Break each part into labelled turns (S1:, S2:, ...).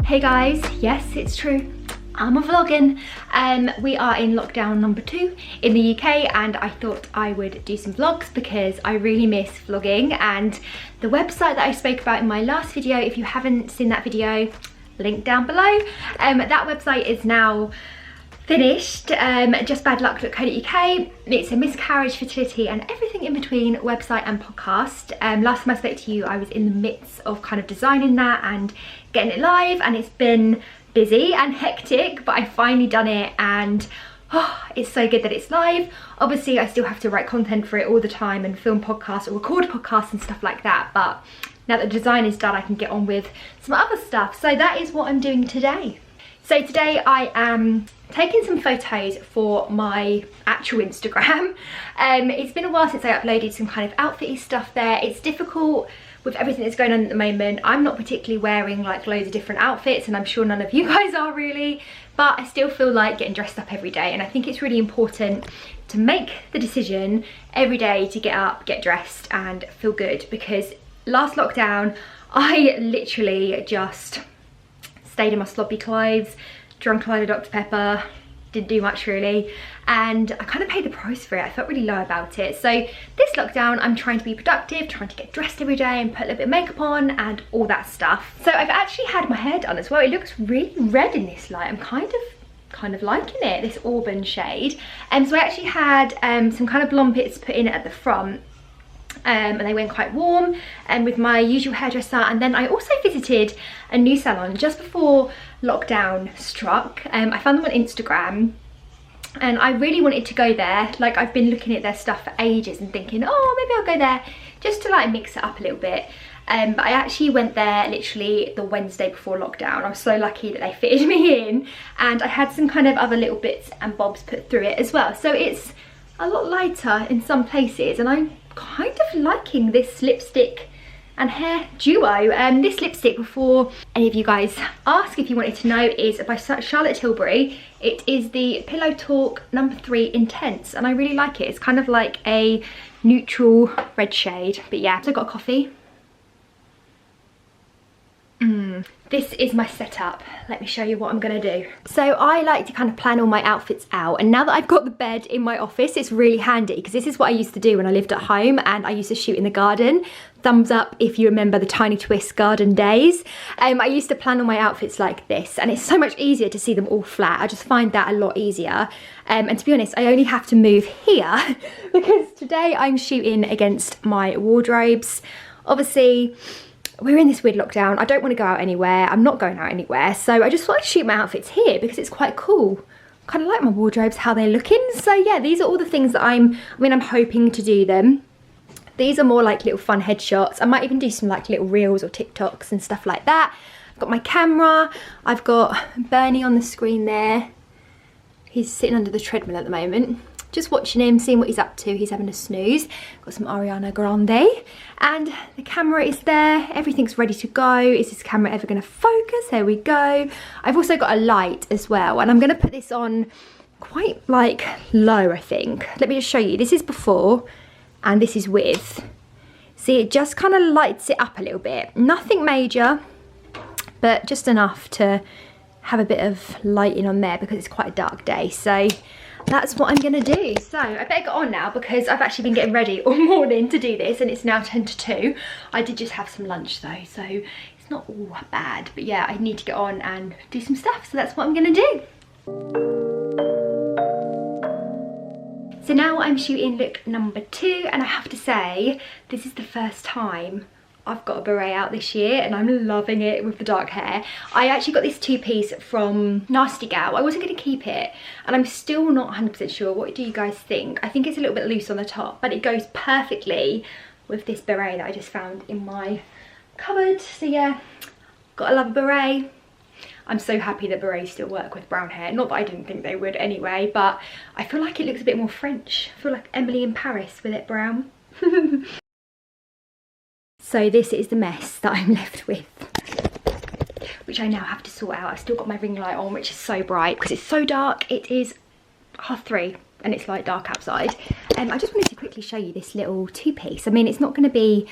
S1: Hey guys, yes, it's true. I'm vlogging. We are in lockdown number 2 in the UK, and I thought I would do some vlogs because I really miss vlogging. And the website that I spoke about in my last video, if you haven't seen that video, link down below. That website is now finished. Justbadluck.co.uk. It's a miscarriage, fertility and everything in between website and podcast. Last time I spoke to you, I was in the midst of kind of designing that and getting it live, and it's been busy and hectic, but I've finally done it, and it's so good that it's live. Obviously I still have to write content for it all the time and film podcasts or record podcasts and stuff like that, but now that the design is done, I can get on with some other stuff. So that is what I'm doing today. So today I am taking some photos for my actual Instagram. It's been a while since I uploaded some kind of outfitty stuff there. It's difficult with everything that's going on at the moment. I'm not particularly wearing like loads of different outfits, and I'm sure none of you guys are really, but I still feel like getting dressed up every day, and I think it's really important to make the decision every day to get up, get dressed and feel good, because last lockdown I literally just stayed in my sloppy clothes, drunk a load of Dr. Pepper, didn't do much really, and I kind of paid the price for it. I felt really low about it. So this lockdown I'm trying to be productive, trying to get dressed every day and put a little bit of makeup on and all that stuff. So I've actually had my hair done as well. It looks really red in this light. I'm kind of liking it, this auburn shade. So I actually had some kind of blonde bits put in at the front, and they went quite warm, and with my usual hairdresser. And then I also visited a new salon just before lockdown struck. I found them on Instagram, and I really wanted to go there. Like, I've been looking at their stuff for ages and thinking, oh, maybe I'll go there just to like mix it up a little bit. But I actually went there literally the Wednesday before lockdown. I was so lucky that they fitted me in, and I had some kind of other little bits and bobs put through it as well. So it's a lot lighter in some places, and I'm kind of liking this lipstick and hair duo. This lipstick, before any of you guys ask if you wanted to know, is by Charlotte Tilbury. It is the Pillow Talk number 3 Intense, and I really like it. It's kind of like a neutral red shade, but yeah. So I got a coffee. This is my setup. Let me show you what I'm gonna do. So I like to kind of plan all my outfits out, and now that I've got the bed in my office, it's really handy, because this is what I used to do when I lived at home and I used to shoot in the garden. Thumbs up if you remember the Tiny Twist garden days. I used to plan all my outfits like this, and it's so much easier to see them all flat. I just find that a lot easier. And to be honest, I only have to move here because today I'm shooting against my wardrobes. Obviously, we're in this weird lockdown. I don't want to go out anywhere. I'm not going out anywhere. So I just thought I'd shoot my outfits here because it's quite cool. Kind of like my wardrobes, how they're looking. So yeah, these are all the things that I'm hoping to do them. These are more like little fun headshots. I might even do some like little reels or TikToks and stuff like that. I've got my camera. I've got Bernie on the screen there. He's sitting under the treadmill at the moment. Just watching him, seeing what he's up to. He's having a snooze. Got some Ariana Grande. And the camera is there. Everything's ready to go. Is this camera ever going to focus? There we go. I've also got a light as well. And I'm going to put this on quite like low, I think. Let me just show you. This is before and this is with. See, it just kind of lights it up a little bit. Nothing major, but just enough to have a bit of lighting on there because it's quite a dark day. So that's what I'm gonna do. So I better get on now because I've actually been getting ready all morning to do this, and it's now 10 to 2. I did just have some lunch though, so it's not all bad. But yeah, I need to get on and do some stuff, so that's what I'm gonna do. So now I'm shooting look number 2, and I have to say, this is the first time I've got a beret out this year, and I'm loving it with the dark hair. I actually got this 2-piece from Nasty Gal. I wasn't going to keep it, and I'm still not 100% sure. What do you guys think? I think it's a little bit loose on the top, but it goes perfectly with this beret that I just found in my cupboard. So yeah, gotta love a beret. I'm so happy that berets still work with brown hair. Not that I didn't think they would anyway, but I feel like it looks a bit more French. I feel like Emily in Paris with it brown. So this is the mess that I'm left with, which I now have to sort out. I've still got my ring light on, which is so bright because it's so dark. It is 3:30 and it's like dark outside. I just wanted to quickly show you this little 2-piece. I mean, it's not going to be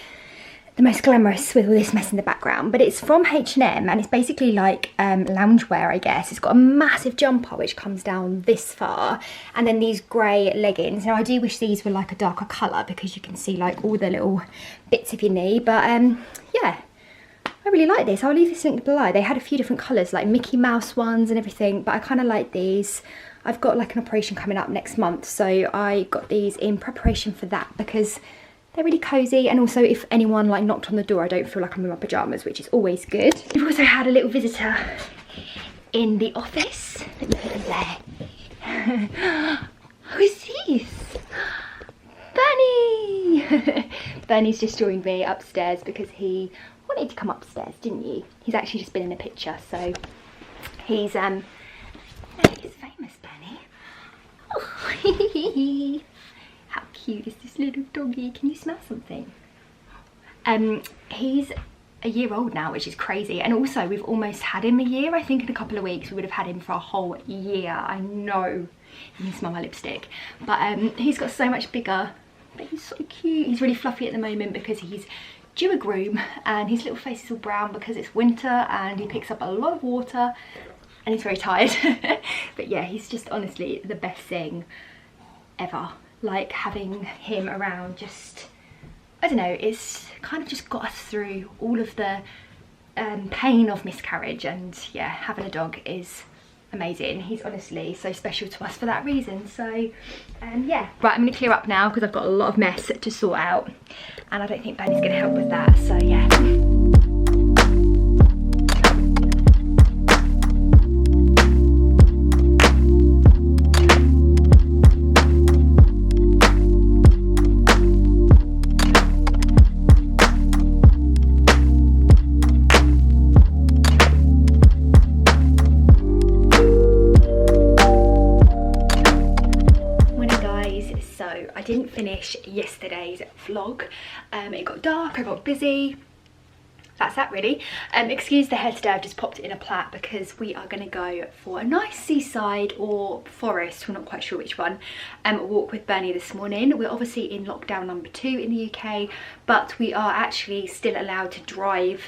S1: the most glamorous with all this mess in the background, but it's from H&M and it's basically like loungewear, I guess. It's got a massive jumper which comes down this far, and then these grey leggings. Now I do wish these were like a darker colour because you can see like all the little bits of your knee, but yeah, I really like this. I'll leave this link below. They had a few different colours, like Mickey Mouse ones and everything, but I kind of like these. I've got like an operation coming up next month, so I got these in preparation for that because they're really cosy, and also if anyone like knocked on the door, I don't feel like I'm in my pyjamas, which is always good. We've also had a little visitor in the office. Let me put them there. Who's this? Bernie! Bernie's just joined me upstairs because he wanted to come upstairs, didn't you? He's actually just been in a picture, so he's famous, Bernie. Oh. How cute is this little doggy? Can you smell something? He's a year old now, which is crazy. And also we've almost had him a year. I think in a couple of weeks we would have had him for a whole year. I know. You can smell my lipstick. But he's got so much bigger. But he's so cute. He's really fluffy at the moment because he's due a groom. And his little face is all brown because it's winter and he picks up a lot of water. And he's very tired. But yeah, he's just honestly the best thing ever. Like having him around, just, I don't know, it's kind of just got us through all of the pain of miscarriage, and yeah, having a dog is amazing. He's honestly so special to us for that reason. So yeah, right, I'm gonna clear up now because I've got a lot of mess to sort out and I don't think Benny's gonna help with that, so yeah. I didn't finish yesterday's vlog. It got dark, I got busy. That's that really. Excuse the hair today, I've just popped it in a plait because we are going to go for a nice seaside or forest, we're not quite sure which one, walk with Bernie this morning. We're obviously in lockdown number 2 in the UK, but we are actually still allowed to drive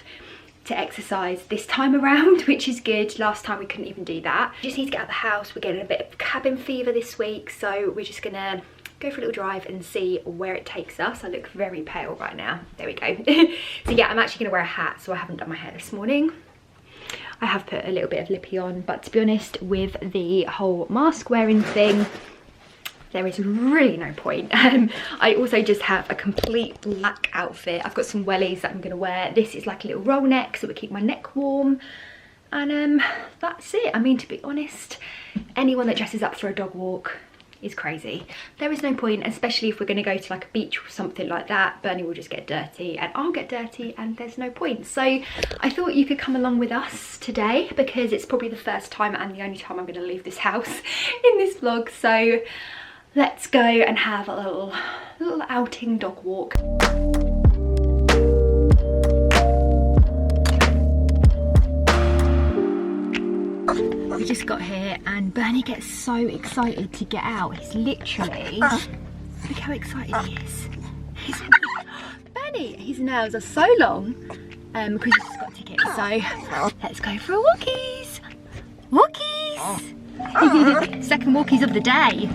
S1: to exercise this time around, which is good. Last time we couldn't even do that. We just need to get out of the house. We're getting a bit of cabin fever this week, so we're just gonna go for a little drive and see where it takes us. I look very pale right now. There we go. So yeah, I'm actually gonna wear a hat, so I haven't done my hair this morning. I have put a little bit of lippy on, but to be honest, with the whole mask wearing thing, there is really no point. I also just have a complete black outfit. I've got some wellies that I'm gonna wear. This is like a little roll neck, so it keep my neck warm. And that's it. I mean, to be honest, anyone that dresses up for a dog walk is crazy. There is no point, especially if we're going to go to like a beach or something like that. Bernie will just get dirty and I'll get dirty and there's no point. So I thought you could come along with us today because it's probably the first time and the only time I'm going to leave this house in this vlog. So let's go and have a little outing dog walk. We just got here and Bernie gets so excited to get out. He's literally, look how excited he is. Bernie, his nails are so long because he's just got tickets. So let's go for a walkies. Walkies. Second walkies of the day.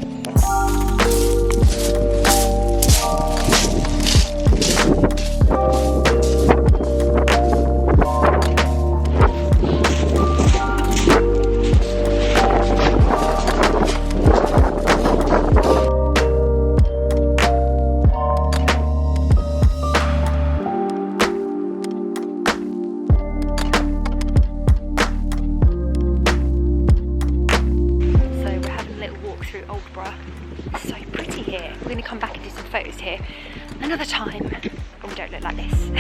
S1: Another time when we don't look like this.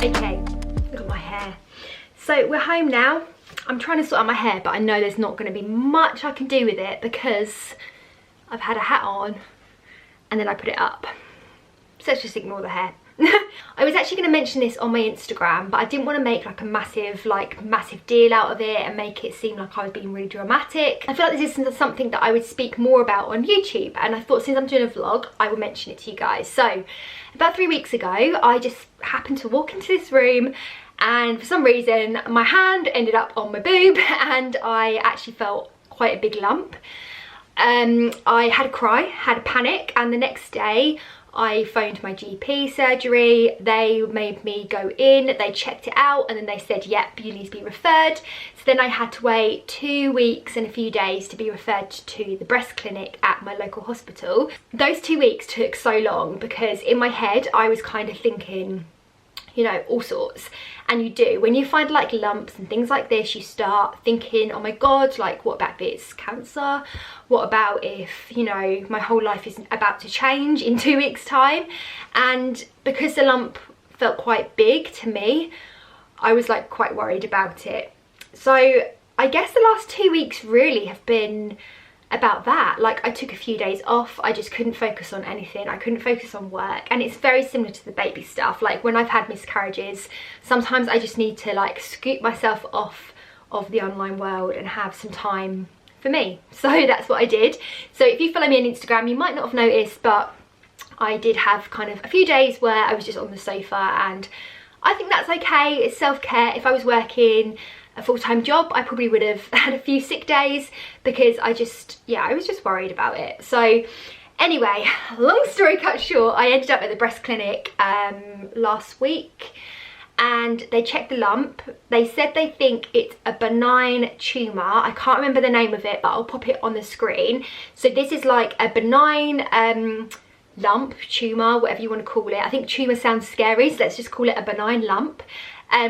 S1: Okay, look at my hair. So we're home now. I'm trying to sort out my hair, but I know there's not going to be much I can do with it because I've had a hat on and then I put it up. So let's just ignore the hair. I was actually going to mention this on my Instagram, but I didn't want to make like a massive deal out of it and make it seem like I was being really dramatic. I feel like this is something that I would speak more about on YouTube, and I thought since I'm doing a vlog, I will mention it to you guys. So about 3 weeks ago, I just happened to walk into this room, and for some reason my hand ended up on my boob and I actually felt quite a big lump. I had a cry, had a panic, and the next day I phoned my GP surgery. They made me go in, they checked it out, and then they said, yep, you need to be referred. So then I had to wait 2 weeks and a few days to be referred to the breast clinic at my local hospital. Those 2 weeks took so long because in my head I was kind of thinking, you know, all sorts. And you do, when you find like lumps and things like this, you start thinking, oh my god, like what about if it's cancer? What about if, you know, my whole life is about to change in 2 weeks time? And because the lump felt quite big to me, I was like quite worried about it. So I guess the last 2 weeks really have been about that. Like, I took a few days off, I just couldn't focus on anything, I couldn't focus on work. And it's very similar to the baby stuff. Like when I've had miscarriages, sometimes I just need to like scoop myself off of the online world and have some time for me. So that's what I did. So if you follow me on Instagram, you might not have noticed, but I did have kind of a few days where I was just on the sofa, and I think that's okay. It's self-care. If I was working a full-time job, I probably would have had a few sick days because I was just worried about it. So anyway, long story cut short, I ended up at the breast clinic last week, and they checked the lump. They said they think it's a benign tumour. I can't remember the name of it, but I'll pop it on the screen. So this is like a benign lump, tumour, whatever you want to call it. I think tumour sounds scary, so let's just call it a benign lump.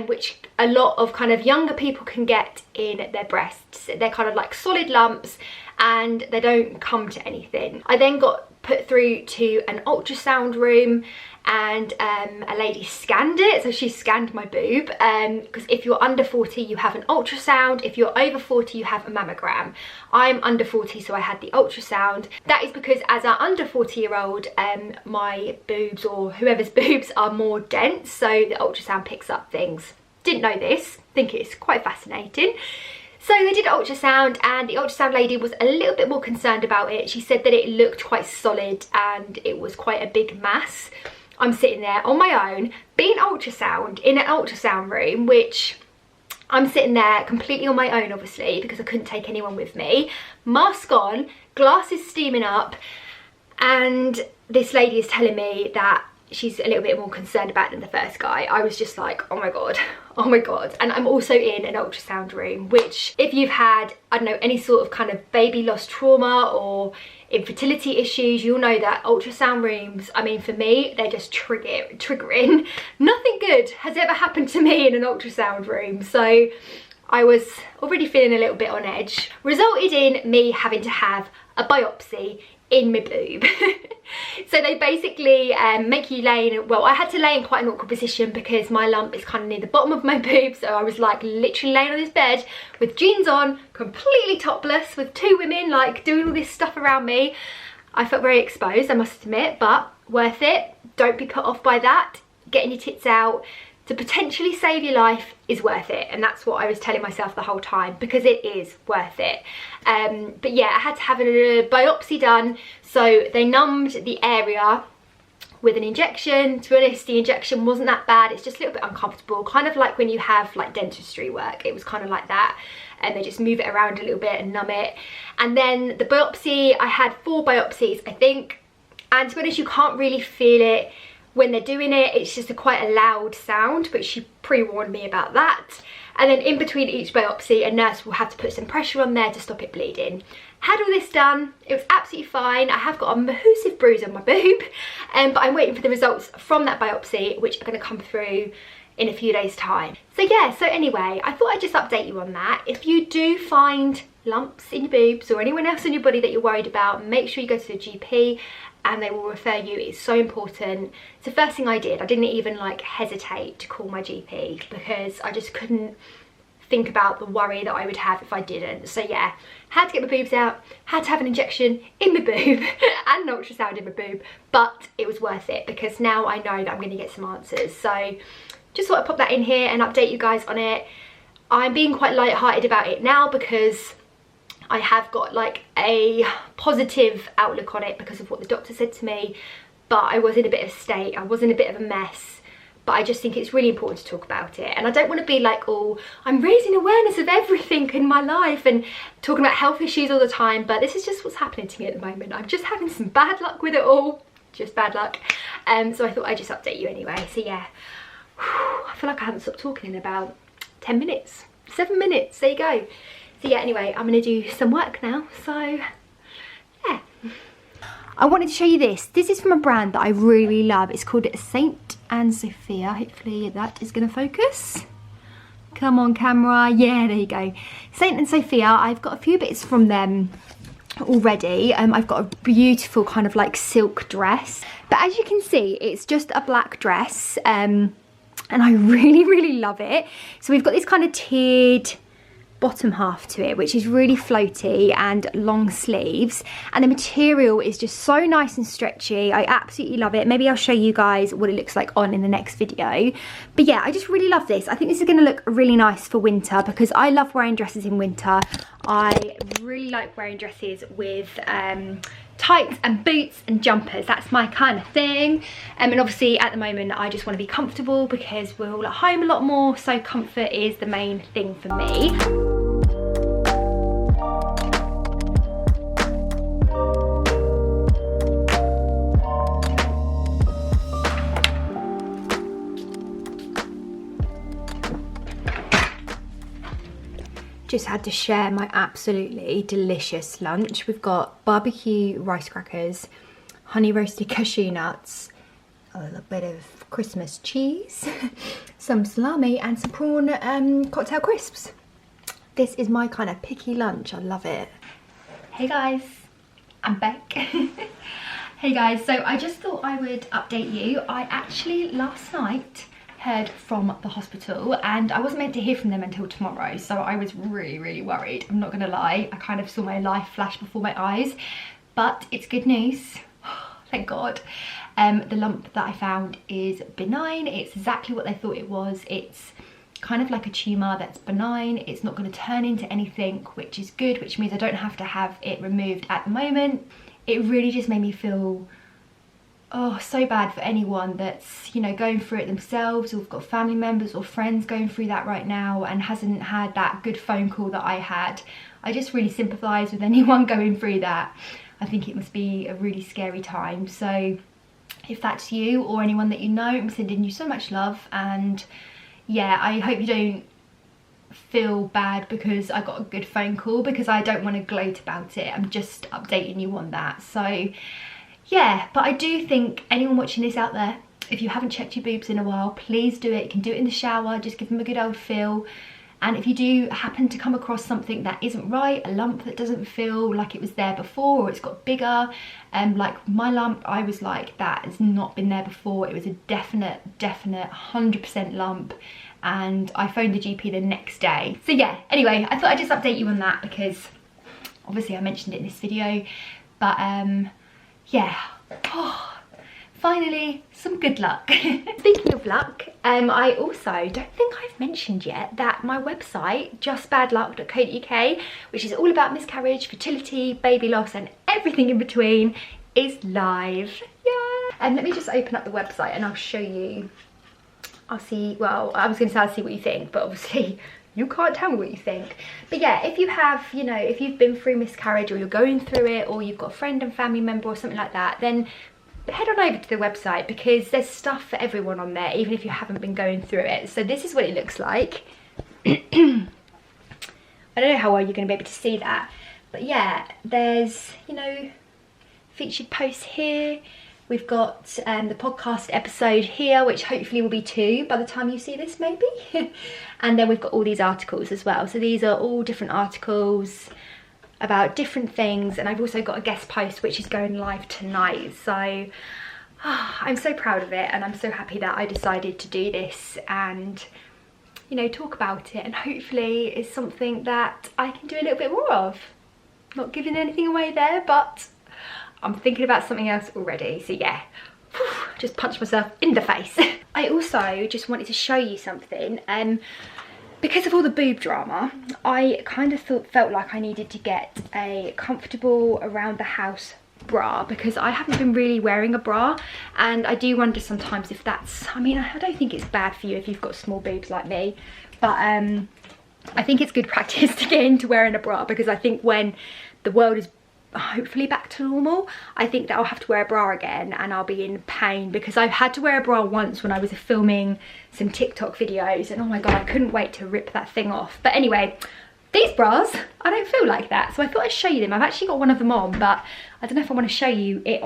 S1: Which a lot of kind of younger people can get in their breasts. They're kind of like solid lumps and they don't come to anything. I then got put through to an ultrasound room, and a lady scanned it. So she scanned my boob, because if you're under 40 you have an ultrasound, if you're over 40 you have a mammogram. I'm under 40, so I had the ultrasound. That is because as an under 40-year-old, my boobs, or whoever's boobs, are more dense, so the ultrasound picks up things. Didn't know this, think it's quite fascinating. So they did ultrasound, and the ultrasound lady was a little bit more concerned about it. She said that it looked quite solid and it was quite a big mass. I'm sitting there on my own, being ultrasound in an ultrasound room, which I'm sitting there completely on my own, obviously, because I couldn't take anyone with me. Mask on, glasses steaming up, and this lady is telling me that she's a little bit more concerned about it than the first guy. I was just like, oh my god, oh my god. And I'm also in an ultrasound room, which if you've had, I don't know, any sort of kind of baby loss trauma or infertility issues, you'll know that ultrasound rooms, I mean, for me, they're just triggering. Nothing good has ever happened to me in an ultrasound room. So I was already feeling a little bit on edge. Resulted in me having to have a biopsy in my boob. So they basically make you lay in, well, I had to lay in quite an awkward position because my lump is kind of near the bottom of my boob, so I was like literally laying on this bed with jeans on, completely topless, with two women like doing all this stuff around me. I felt very exposed, I must admit, but worth it. Don't be put off by that. Getting your tits out to potentially save your life is worth it, and that's what I was telling myself the whole time, because it is worth it. But yeah, I had to have a biopsy done, so they numbed the area with an injection. To be honest, the injection wasn't that bad, it's just a little bit uncomfortable, kind of like when you have like dentistry work. It was kind of like that, and they just move it around a little bit and numb it. And then the biopsy, I had 4 biopsies, I think, and to be honest, you can't really feel it when they're doing it. It's just quite a loud sound, but she pre-warned me about that. And then in between each biopsy, a nurse will have to put some pressure on there to stop it bleeding. Had all this done, it was absolutely fine. I have got a massive bruise on my boob, but I'm waiting for the results from that biopsy, which are going to come through in a few days' time. So yeah, so anyway, I thought I'd just update you on that. If you do find lumps in your boobs or anyone else in your body that you're worried about, make sure you go to the GP and they will refer you. It's so important. It's the first thing I did. I didn't even like hesitate to call my GP because I just couldn't think about the worry that I would have if I didn't. So yeah, had to get my boobs out, had to have an injection in my boob and an ultrasound in my boob, but it was worth it because now I know that I'm going to get some answers. So just thought I'd pop that in here and update you guys on it. I'm being quite light-hearted about it now because I have got like a positive outlook on it because of what the doctor said to me, but I was in a bit of a state, I was in a bit of a mess. But I just think it's really important to talk about it. And I don't want to be like, oh, I'm raising awareness of everything in my life and talking about health issues all the time. But this is just what's happening to me at the moment. I'm just having some bad luck with it all. Just bad luck. So I thought I'd just update you anyway. So yeah, I feel like I haven't stopped talking in about 10 minutes. 7 minutes, there you go. So yeah, anyway, I'm going to do some work now. So yeah. I wanted to show you this. This is from a brand that I really love. It's called Saint and Sophia. Hopefully that is going to focus. Come on, camera. Yeah, there you go. Saint and Sophia. I've got a few bits from them already. I've got a beautiful kind of like silk dress. But as you can see, it's just a black dress. And I really, really love it. So we've got this kind of tiered bottom half to it, which is really floaty and long sleeves, and the material is just so nice and stretchy. I absolutely love it. Maybe I'll show you guys what it looks like on in the next video, but yeah, I just really love this. I think this is going to look really nice for winter because I love wearing dresses in winter. I really like wearing dresses with tights and boots and jumpers. That's my kind of thing. And obviously at the moment I just want to be comfortable because we're all at home a lot more, so comfort is the main thing for me. Just had to share my absolutely delicious lunch. We've got barbecue rice crackers, honey roasted cashew nuts, a little bit of Christmas cheese, some salami and some prawn cocktail crisps. This is my kind of picky lunch. I love it. Hey guys, I'm back. Hey guys, so I just thought I would update you. I actually last night heard from the hospital and I wasn't meant to hear from them until tomorrow, so I was really worried. I'm not gonna lie, I kind of saw my life flash before my eyes, but it's good news. Thank God. The lump that I found is benign. It's exactly what they thought it was. It's kind of like a tumour that's benign. It's not going to turn into anything, which is good, which means I don't have to have it removed at the moment. It really just made me feel so bad for anyone that's, you know, going through it themselves, or have got family members or friends going through that right now and hasn't had that good phone call that I had. I just really sympathise with anyone going through that. I think it must be a really scary time. So if that's you or anyone that you know, I'm sending you so much love, and yeah, I hope you don't feel bad because I got a good phone call, because I don't want to gloat about it. I'm just updating you on that. So yeah, but I do think anyone watching this out there, if you haven't checked your boobs in a while, please do it. You can do it in the shower, just give them a good old feel. And if you do happen to come across something that isn't right, a lump that doesn't feel like it was there before, or it's got bigger, like my lump, I was like, that has not been there before. It was a definite 100% lump, and I phoned the GP the next day. So yeah, anyway, I thought I'd just update you on that because obviously I mentioned it in this video, but yeah, finally some good luck. Speaking of luck, I also don't think I've mentioned yet that my website, justbadluck.co.uk, which is all about miscarriage, fertility, baby loss and everything in between, is live. Yeah. And let me just open up the website and I'll show you. I'll see, well, I was going to say I'll see what you think, but obviously you can't tell me what you think. But yeah, if you have, you know, if you've been through miscarriage, or you're going through it, or you've got a friend and family member or something like that, then head on over to the website because there's stuff for everyone on there, even if you haven't been going through it. So this is what it looks like. I don't know how well you're going to be able to see that, but yeah, there's, you know, featured posts here. We've got the podcast episode here, which hopefully will be 2 by the time you see this, maybe. And then we've got all these articles as well. So these are all different articles about different things, and I've also got a guest post which is going live tonight. So I'm so proud of it, and I'm so happy that I decided to do this. And you know, talk about it, and hopefully it's something that I can do a little bit more of. Not giving anything away there, but I'm thinking about something else already. So yeah, just punched myself in the face. I also just wanted to show you something. Because of all the boob drama, I kind of felt like I needed to get a comfortable around the house bra, because I haven't been really wearing a bra, and I do wonder sometimes if that's, I mean, I don't think it's bad for you if you've got small boobs like me, but I think it's good practice to get into wearing a bra, because I think when the world is hopefully back to normal, I think that I'll have to wear a bra again, and I'll be in pain, because I've had to wear a bra once when I was filming some TikTok videos, and oh my god, I couldn't wait to rip that thing off. But anyway, these bras, I don't feel like that, so I thought I'd show you them. I've actually got one of them on, but I don't know if I want to show you it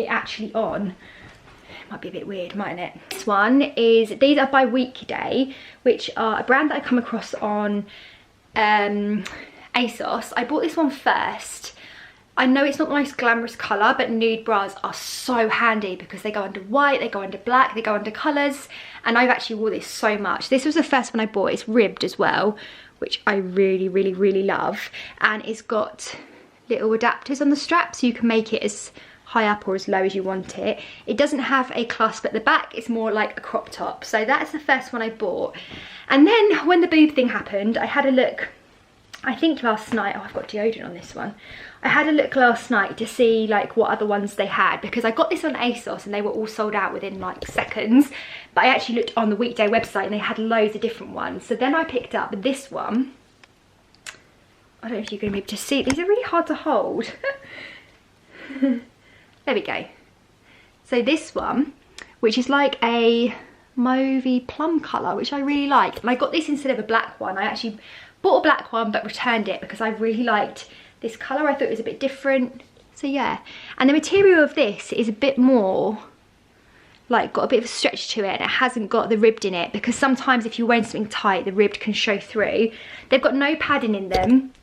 S1: actually on. It might be a bit weird, mightn't it? This one is, these are by Weekday, which are a brand that I come across on ASOS. I bought this one first. I know it's not the most glamorous colour, but nude bras are so handy because they go under white, they go under black, they go under colours, and I've actually wore this so much. This was the first one I bought. It's ribbed as well, which I really love, and it's got little adapters on the strap, so you can make it as high up or as low as you want it. It doesn't have a clasp at the back, it's more like a crop top. So that's the first one I bought. And then when the boob thing happened, I had a look, I think last night, oh, I've got deodorant on this one. I had a look last night to see like what other ones they had, because I got this on ASOS and they were all sold out within like seconds. But I actually looked on the Weekday website and they had loads of different ones. So then I picked up this one. I don't know if you're going to be able to see. These are really hard to hold. There we go. So this one, which is like a mauvey plum colour, which I really like. And I got this instead of a black one. I actually bought a black one but returned it because I really liked this colour. I thought it was a bit different. So yeah. And the material of this is a bit more, like, got a bit of a stretch to it, and it hasn't got the ribbed in it, because sometimes if you're wearing something tight, the ribbed can show through. They've got no padding in them.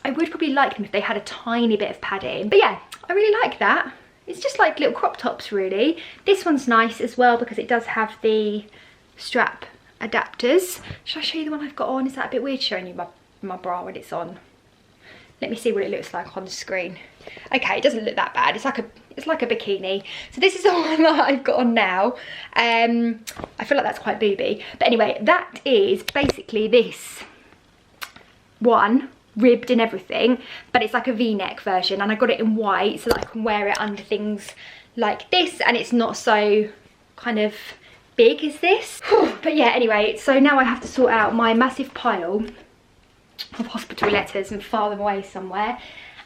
S1: I would probably like them if they had a tiny bit of padding. But yeah, I really like that. It's just like little crop tops really. This one's nice as well because it does have the strap adapters. Should I show you the one I've got on? Is that a bit weird showing you my bra when it's on? Let me see what it looks like on the screen. Okay, it doesn't look that bad. It's like a bikini. So this is the one that I've got on now. I feel like that's quite booby. But anyway, that is basically this one, ribbed and everything, but it's like a V-neck version, and I got it in white so that I can wear it under things like this, and it's not so kind of big as this. But yeah, anyway, so now I have to sort out my massive pile of hospital letters and file them away somewhere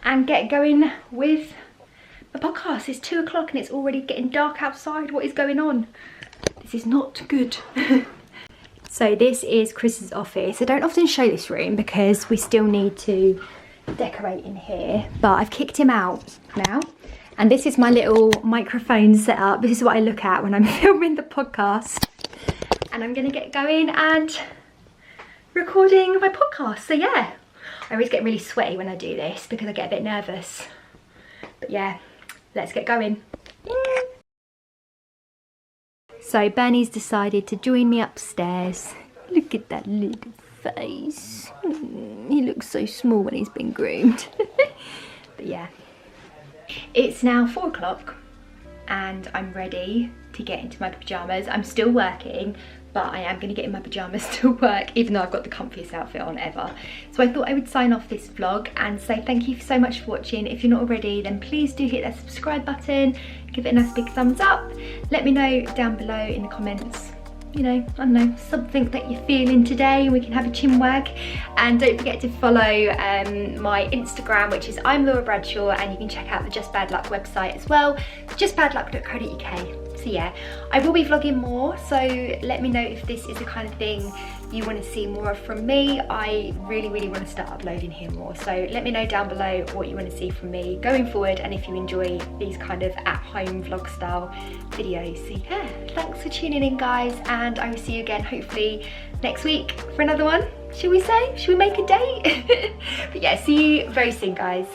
S1: and get going with my podcast. It's 2 o'clock and it's already getting dark outside. What is going on? This is not good. So this is Chris's office. I don't often show this room because we still need to decorate in here, but I've kicked him out now. And this is my little microphone setup. This is what I look at when I'm filming the podcast. And I'm gonna get going and recording my podcast. So yeah, I always get really sweaty when I do this because I get a bit nervous. But yeah, let's get going. So Bernie's decided to join me upstairs. Look at that little face. He looks so small when he's been groomed. But yeah, it's now 4 o'clock and I'm ready to get into my pyjamas. I'm still working, but I am going to get in my pyjamas to work, even though I've got the comfiest outfit on ever. So I thought I would sign off this vlog and say thank you so much for watching. If you're not already, then please do hit that subscribe button, give it a nice big thumbs up. Let me know down below in the comments, you know, I don't know, something that you're feeling today, and we can have a chin wag. And don't forget to follow my Instagram, which is I'm Laura Bradshaw, and you can check out the Just Bad Luck website as well, justbadluck.co.uk. So yeah, I will be vlogging more, so let me know if this is the kind of thing you want to see more of from me. I really want to start uploading here more, so let me know down below what you want to see from me going forward, and if you enjoy these kind of at-home vlog style videos. So yeah, thanks for tuning in guys, and I will see you again hopefully next week for another one. Should we say? Should we make a date? But yeah, see you very soon guys.